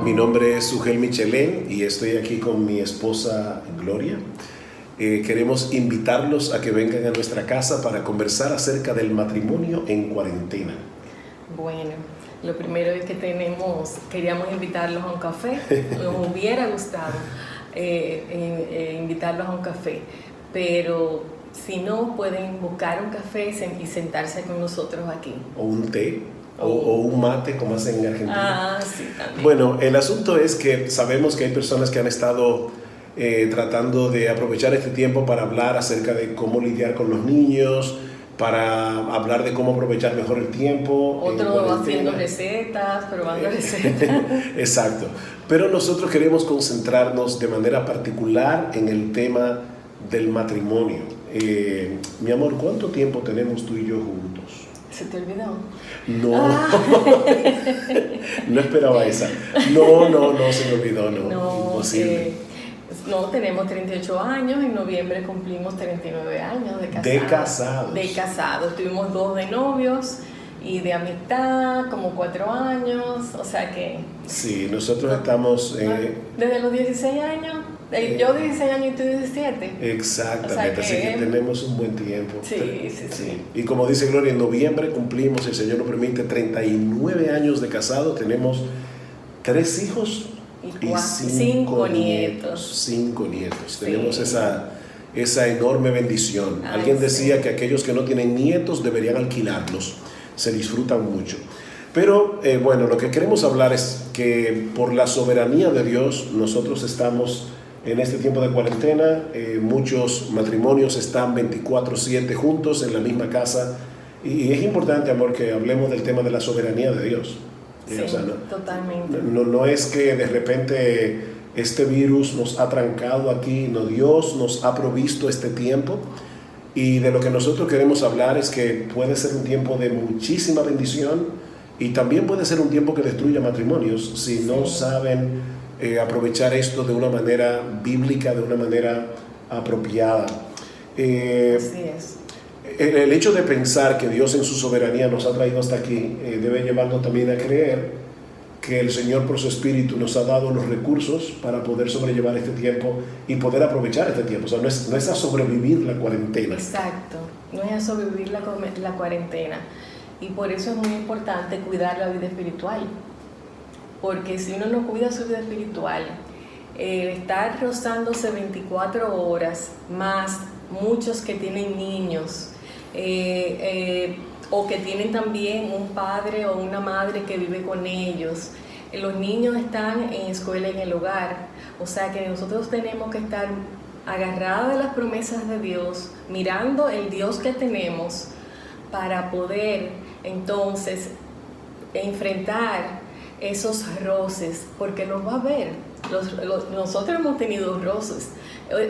Mi nombre es Sugel Michelén y estoy aquí con mi esposa Gloria. Queremos invitarlos a que vengan a nuestra casa para conversar acerca del matrimonio en cuarentena. Bueno, lo primero es que queríamos invitarlos a un café. Nos hubiera gustado invitarlos a un café, pero si no, pueden buscar un café y sentarse con nosotros aquí. O un té. O un mate, como hacen en Argentina. Sí, también. Bueno, el asunto es que sabemos que hay personas que han estado tratando de aprovechar este tiempo para hablar acerca de cómo lidiar con los niños, para hablar de cómo aprovechar mejor el tiempo. Otros haciendo recetas, probando recetas. Exacto. Pero nosotros queremos concentrarnos de manera particular en el tema del matrimonio. Mi amor, ¿cuánto tiempo tenemos tú y yo juntos? ¿Se te olvidó? No, no esperaba esa. No, se me olvidó, no, imposible. No, tenemos 38 años, en noviembre cumplimos 39 años de casados. De casados, tuvimos 2 de novios y de amistad, como 4 años, o sea que... Sí, nosotros estamos... desde los 16 años, yo 16 años y tú 17. Exactamente, o sea así que tenemos un buen tiempo. Sí. Y como dice Gloria, en noviembre cumplimos, el Señor nos permite, 39 años de casado, tenemos 3 hijos y 5 nietos. 5 nietos, sí. Tenemos esa enorme bendición. Alguien decía que aquellos que no tienen nietos deberían alquilarlos, se disfrutan mucho. Pero bueno, lo que queremos hablar es que por la soberanía de Dios nosotros estamos en este tiempo de cuarentena. Muchos matrimonios están 24/7 juntos en la misma casa y es importante, amor, que hablemos del tema de la soberanía de Dios. Sí, o sea, totalmente. No es que de repente este virus nos ha trancado aquí, no, Dios nos ha provisto este tiempo. Y de lo que nosotros queremos hablar es que puede ser un tiempo de muchísima bendición y también puede ser un tiempo que destruya matrimonios si no saben aprovechar esto de una manera bíblica, de una manera apropiada. Así es. El hecho de pensar que Dios en su soberanía nos ha traído hasta aquí debe llevarnos también a creer que el Señor por su Espíritu nos ha dado los recursos para poder sobrellevar este tiempo y poder aprovechar este tiempo. O sea, no es a sobrevivir la cuarentena. Exacto, no es a sobrevivir la cuarentena. Y por eso es muy importante cuidar la vida espiritual. Porque si uno no cuida su vida espiritual, estar rozándose 24 horas, más muchos que tienen niños, o que tienen también un padre o una madre que vive con ellos. Los niños están en escuela, en el hogar. O sea que nosotros tenemos que estar agarrados de las promesas de Dios, mirando el Dios que tenemos para poder entonces enfrentar esos roces, porque los va a haber. Nosotros hemos tenido roces.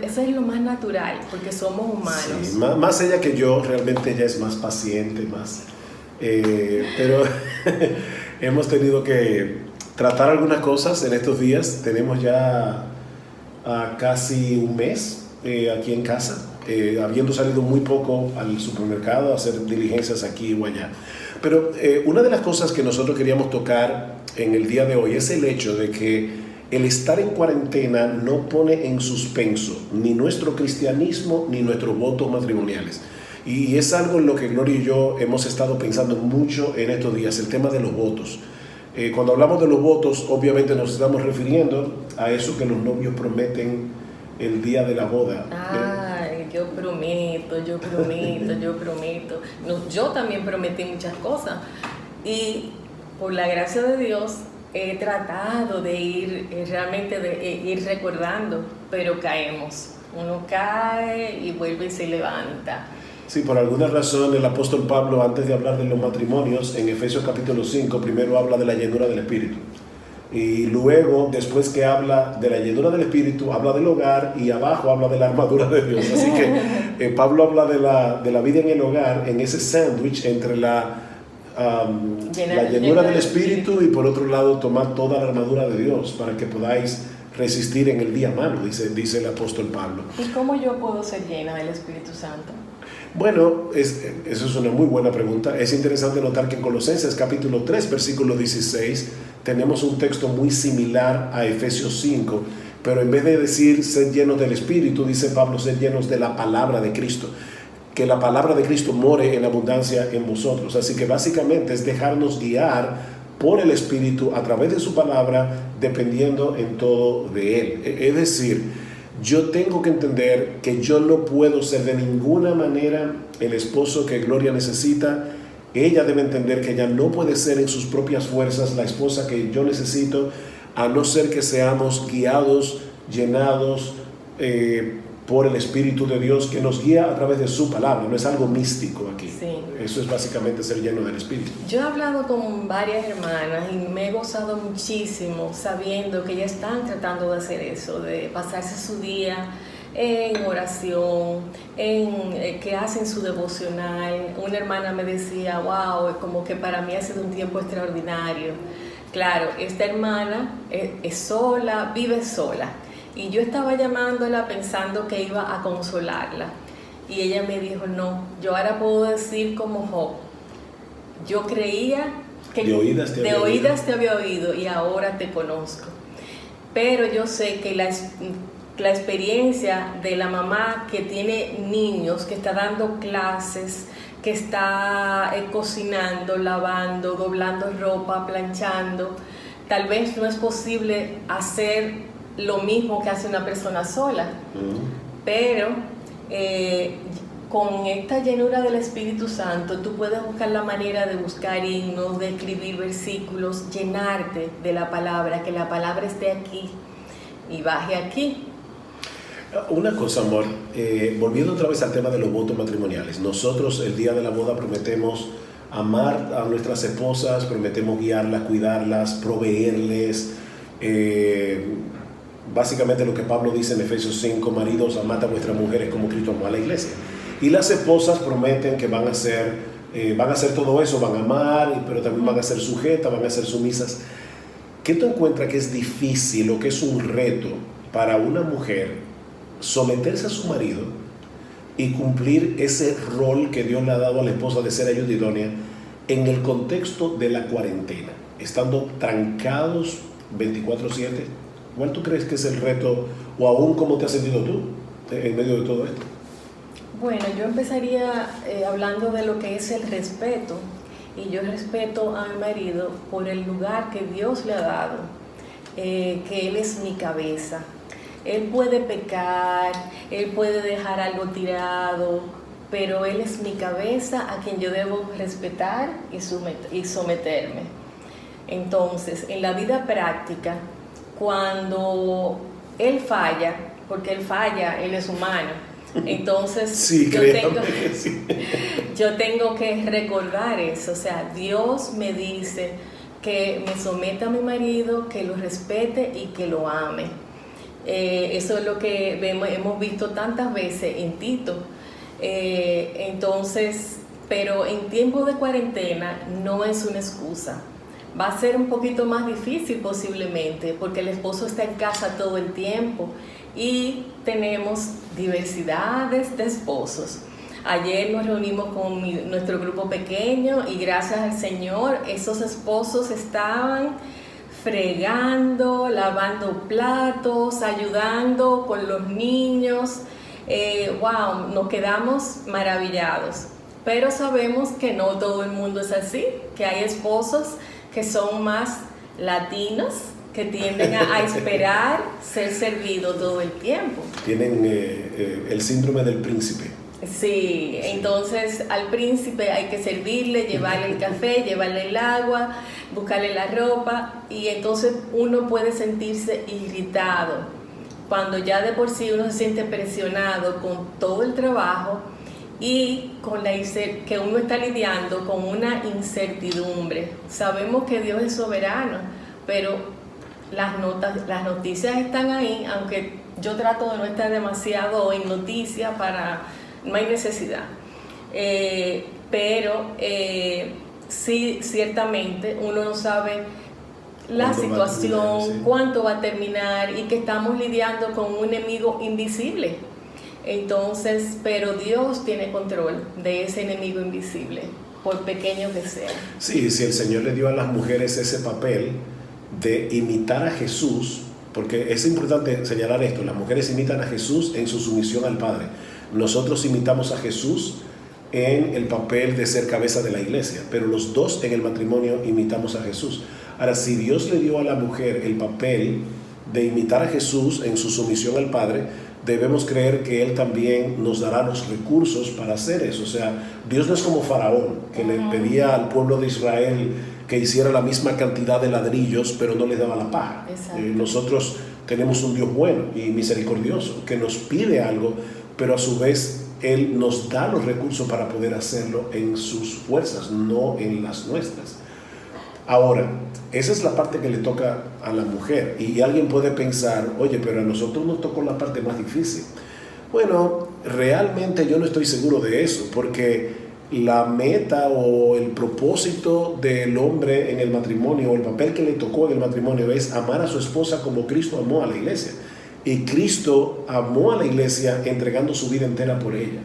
Eso es lo más natural, porque somos humanos. Sí, más ella que yo, realmente ella es más paciente, pero hemos tenido que tratar algunas cosas en estos días. Tenemos ya casi un mes aquí en casa, habiendo salido muy poco al supermercado a hacer diligencias aquí o allá. Pero una de las cosas que nosotros queríamos tocar en el día de hoy es el hecho de que el estar en cuarentena no pone en suspenso ni nuestro cristianismo ni nuestros votos matrimoniales. Y es algo en lo que Gloria y yo hemos estado pensando mucho en estos días, el tema de los votos. Cuando hablamos de los votos, obviamente nos estamos refiriendo a eso que los novios prometen el día de la boda. Yo prometo. No, yo también prometí muchas cosas. Y por la gracia de Dios, he tratado de ir recordando, pero caemos. Uno cae y vuelve y se levanta. Sí, por alguna razón el apóstol Pablo, antes de hablar de los matrimonios, en Efesios capítulo 5, primero habla de la llenura del Espíritu. Y luego, después que habla de la llenura del Espíritu, habla del hogar y abajo habla de la armadura de Dios. Así que Pablo habla de la vida en el hogar, en ese sándwich entre la llenura del Espíritu y por otro lado tomar toda la armadura de Dios para que podáis resistir en el día malo, dice el apóstol Pablo. ¿Y cómo yo puedo ser llena del Espíritu Santo? Bueno, eso es una muy buena pregunta. Es interesante notar que en Colosenses capítulo 3, versículo 16, tenemos un texto muy similar a Efesios 5, pero en vez de decir ser llenos del Espíritu, dice Pablo, ser llenos de la palabra de Cristo. Que la palabra de Cristo more en abundancia en vosotros. Así que básicamente es dejarnos guiar por el Espíritu a través de su palabra, dependiendo en todo de Él. Es decir, yo tengo que entender que yo no puedo ser de ninguna manera el esposo que Gloria necesita. Ella debe entender que ella no puede ser en sus propias fuerzas la esposa que yo necesito, a no ser que seamos guiados, llenados por el Espíritu de Dios, que nos guía a través de su palabra. No es algo místico aquí. Sí. Eso es básicamente ser lleno del Espíritu. Yo he hablado con varias hermanas y me he gozado muchísimo sabiendo que ellas están tratando de hacer eso, de pasarse su día en oración, que hacen su devocional. Una hermana me decía, wow, como que para mí ha sido un tiempo extraordinario. Claro, esta hermana es sola, vive sola. Y yo estaba llamándola pensando que iba a consolarla. Y ella me dijo, no, yo ahora puedo decir como Job. Yo creía que de oídas te había oído y ahora te conozco. Pero yo sé que la experiencia de la mamá que tiene niños, que está dando clases, que está cocinando, lavando, doblando ropa, planchando, tal vez no es posible hacer lo mismo que hace una persona sola, pero con esta llenura del Espíritu Santo tú puedes buscar la manera de buscar himnos, de escribir versículos, llenarte de la palabra, que la palabra esté aquí y baje aquí. Una cosa, amor, volviendo otra vez al tema de los votos matrimoniales, nosotros el día de la boda prometemos amar a nuestras esposas, prometemos guiarlas, cuidarlas, proveerles, básicamente lo que Pablo dice en Efesios 5, maridos, amad a vuestras mujeres como Cristo amó a la iglesia. Y las esposas prometen que van a hacer todo eso, van a amar, pero también van a ser sujetas, van a ser sumisas. ¿Qué tú encuentras que es difícil o que es un reto para una mujer someterse a su marido y cumplir ese rol que Dios le ha dado a la esposa de ser ayuda idónea en el contexto de la cuarentena, estando trancados 24/7? ¿Cuál tú crees que es el reto, o aún cómo te has sentido tú en medio de todo esto? Bueno, yo empezaría hablando de lo que es el respeto. Y yo respeto a mi marido por el lugar que Dios le ha dado, que Él es mi cabeza. Él puede pecar, Él puede dejar algo tirado, pero Él es mi cabeza a quien yo debo respetar y someterme. Entonces, en la vida práctica, cuando Él falla, porque Él falla, Él es humano, entonces sí, yo tengo que recordar eso. O sea, Dios me dice que me someta a mi marido, que lo respete y que lo ame. Eso es lo que hemos visto tantas veces en Tito. Entonces, pero en tiempo de cuarentena no es una excusa. Va a ser un poquito más difícil posiblemente porque el esposo está en casa todo el tiempo y tenemos diversidades de esposos. Ayer nos reunimos con nuestro grupo pequeño y gracias al Señor esos esposos estaban fregando, lavando platos, ayudando con los niños. Wow, nos quedamos maravillados. Pero sabemos que no todo el mundo es así, que hay esposos que son más latinos, que tienden a esperar ser servidos todo el tiempo. Tienen el síndrome del príncipe. Sí, entonces al príncipe hay que servirle, llevarle el café, llevarle el agua, buscarle la ropa, y entonces uno puede sentirse irritado cuando ya de por sí uno se siente presionado con todo el trabajo y con que uno está lidiando con una incertidumbre. Sabemos que Dios es soberano, pero las noticias están ahí, aunque yo trato de no estar demasiado en noticias no hay necesidad. Pero sí, ciertamente uno no sabe la situación, sí. cuánto va a terminar y que estamos lidiando con un enemigo invisible. Entonces, pero Dios tiene control de ese enemigo invisible, por pequeño que sea. Sí, si el Señor le dio a las mujeres ese papel de imitar a Jesús, porque es importante señalar esto, las mujeres imitan a Jesús en su sumisión al Padre. Nosotros imitamos a Jesús en el papel de ser cabeza de la iglesia, pero los dos en el matrimonio imitamos a Jesús. Ahora, si Dios le dio a la mujer el papel de imitar a Jesús en su sumisión al Padre, debemos creer que Él también nos dará los recursos para hacer eso. O sea, Dios no es como Faraón, que le pedía al pueblo de Israel que hiciera la misma cantidad de ladrillos, pero no les daba la paja. Nosotros tenemos un Dios bueno y misericordioso, que nos pide algo, pero a su vez Él nos da los recursos para poder hacerlo en sus fuerzas, no en las nuestras. Ahora, esa es la parte que le toca a la mujer, y alguien puede pensar, oye, pero a nosotros nos tocó la parte más difícil. Bueno, realmente yo no estoy seguro de eso, porque la meta o el propósito del hombre en el matrimonio, o el papel que le tocó en el matrimonio, es amar a su esposa como Cristo amó a la iglesia. Y Cristo amó a la iglesia entregando su vida entera por ella.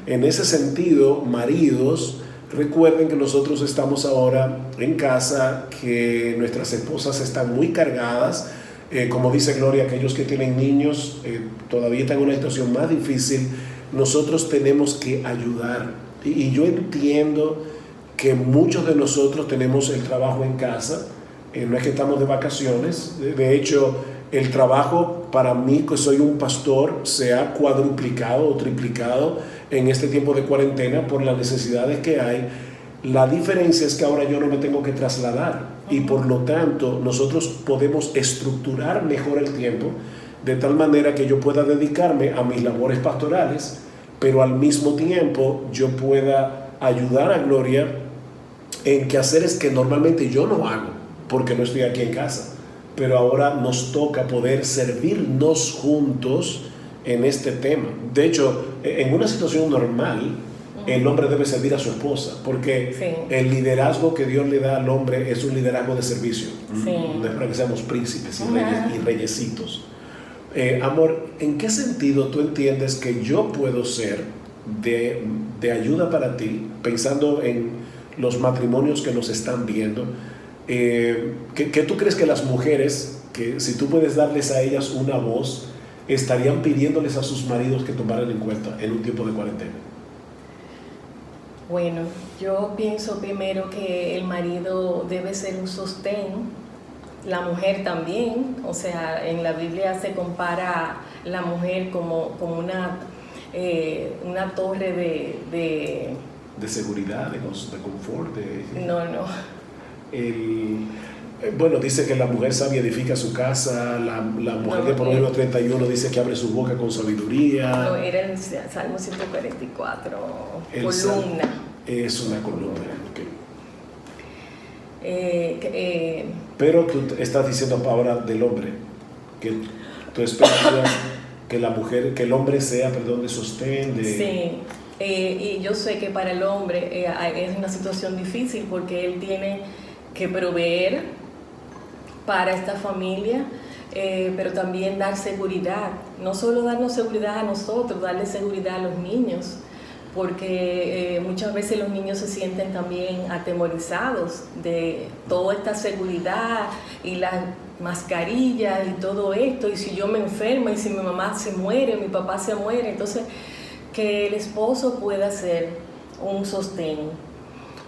En ese sentido, maridos, recuerden que nosotros estamos ahora en casa, que nuestras esposas están muy cargadas. Como dice Gloria, aquellos que tienen niños todavía están en una situación más difícil. Nosotros tenemos que ayudar. Y yo entiendo que muchos de nosotros tenemos el trabajo en casa. No es que estamos de vacaciones. De hecho, el trabajo para mí, que soy un pastor, se ha cuadruplicado o triplicado en este tiempo de cuarentena por las necesidades que hay. La diferencia es que ahora yo no me tengo que trasladar, y por lo tanto nosotros podemos estructurar mejor el tiempo de tal manera que yo pueda dedicarme a mis labores pastorales, pero al mismo tiempo yo pueda ayudar a Gloria en quehaceres que normalmente yo no hago porque no estoy aquí en casa. Pero ahora nos toca poder servirnos juntos en este tema. De hecho, en una situación normal, el hombre debe servir a su esposa, porque el liderazgo que Dios le da al hombre es un liderazgo de servicio. No es para que seamos príncipes y reyesitos. Amor, ¿en qué sentido tú entiendes que yo puedo ser de ayuda para ti, pensando en los matrimonios que nos están viendo? ¿Qué tú crees que las mujeres, que si tú puedes darles a ellas una voz, estarían pidiéndoles a sus maridos que tomaran en cuenta en un tiempo de cuarentena? Bueno, yo pienso primero que el marido debe ser un sostén, la mujer también. O sea, en la Biblia se compara la mujer como una torre de seguridad, de confort. No. Bueno, dice que la mujer sabia edifica su casa, la mujer de Proverbios 31 dice que abre su boca con sabiduría. No, era el Salmo 144, columna. Es una columna, okay. Pero tú estás diciendo ahora del hombre, que tú esperas que la mujer, que el hombre sea, de sostén. Sí, y yo sé que para el hombre es una situación difícil, porque él tiene que proveer para esta familia, pero también dar seguridad. No solo darnos seguridad a nosotros, darle seguridad a los niños, porque muchas veces los niños se sienten también atemorizados de toda esta seguridad y las mascarillas y todo esto, y si yo me enfermo, y si mi mamá se muere, mi papá se muere. Entonces, que el esposo pueda ser un sostén,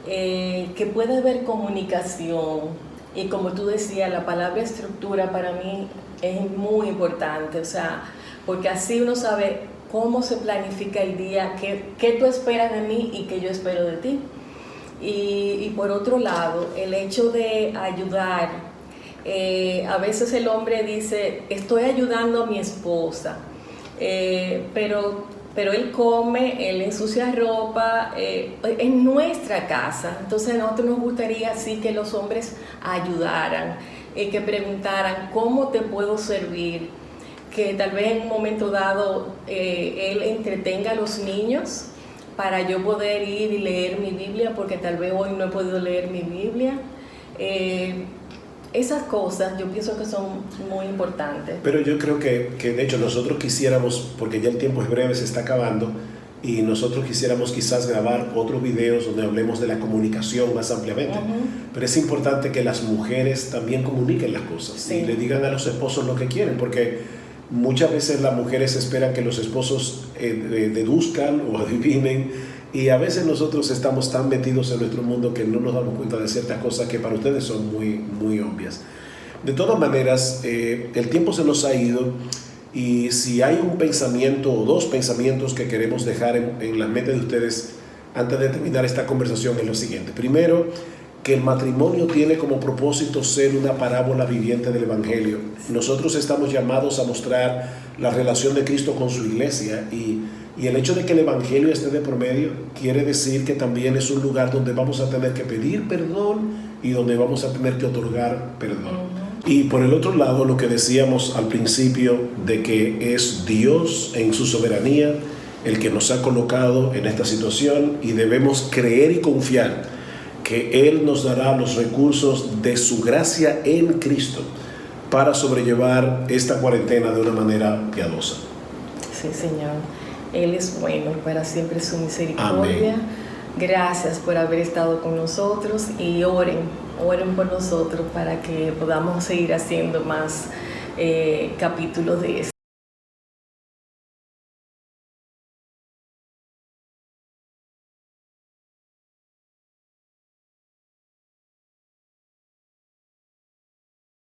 que pueda haber comunicación, y como tú decías, la palabra estructura para mí es muy importante. O sea, porque así uno sabe cómo se planifica el día, qué tú esperas de mí y qué yo espero de ti. Y por otro lado, el hecho de ayudar, a veces el hombre dice, estoy ayudando a mi esposa, pero él come, él ensucia ropa, en nuestra casa. Entonces a nosotros nos gustaría así que los hombres ayudaran, que preguntaran, ¿cómo te puedo servir? Que tal vez en un momento dado él entretenga a los niños para yo poder ir y leer mi Biblia, porque tal vez hoy no he podido leer mi Biblia. esas cosas yo pienso que son muy importantes. Pero yo creo que de hecho nosotros quisiéramos, porque ya el tiempo es breve, se está acabando, y nosotros quisiéramos quizás grabar otros videos donde hablemos de la comunicación más ampliamente. Pero es importante que las mujeres también comuniquen las cosas y le digan a los esposos lo que quieren, porque muchas veces las mujeres esperan que los esposos deduzcan o adivinen, y a veces nosotros estamos tan metidos en nuestro mundo que no nos damos cuenta de ciertas cosas que para ustedes son muy, muy obvias. De todas maneras, el tiempo se nos ha ido. Y si hay un pensamiento o dos pensamientos que queremos dejar en la mente de ustedes antes de terminar esta conversación, es lo siguiente. Primero, que el matrimonio tiene como propósito ser una parábola viviente del Evangelio. Nosotros estamos llamados a mostrar la relación de Cristo con su iglesia, y el hecho de que el Evangelio esté de por medio quiere decir que también es un lugar donde vamos a tener que pedir perdón y donde vamos a tener que otorgar perdón. Y por el otro lado, lo que decíamos al principio, de que es Dios en su soberanía el que nos ha colocado en esta situación, y debemos creer y confiar que Él nos dará los recursos de su gracia en Cristo para sobrellevar esta cuarentena de una manera piadosa. Sí, Señor. Él es bueno y para siempre su misericordia. Amén. Gracias por haber estado con nosotros, y oren por nosotros para que podamos seguir haciendo más capítulos de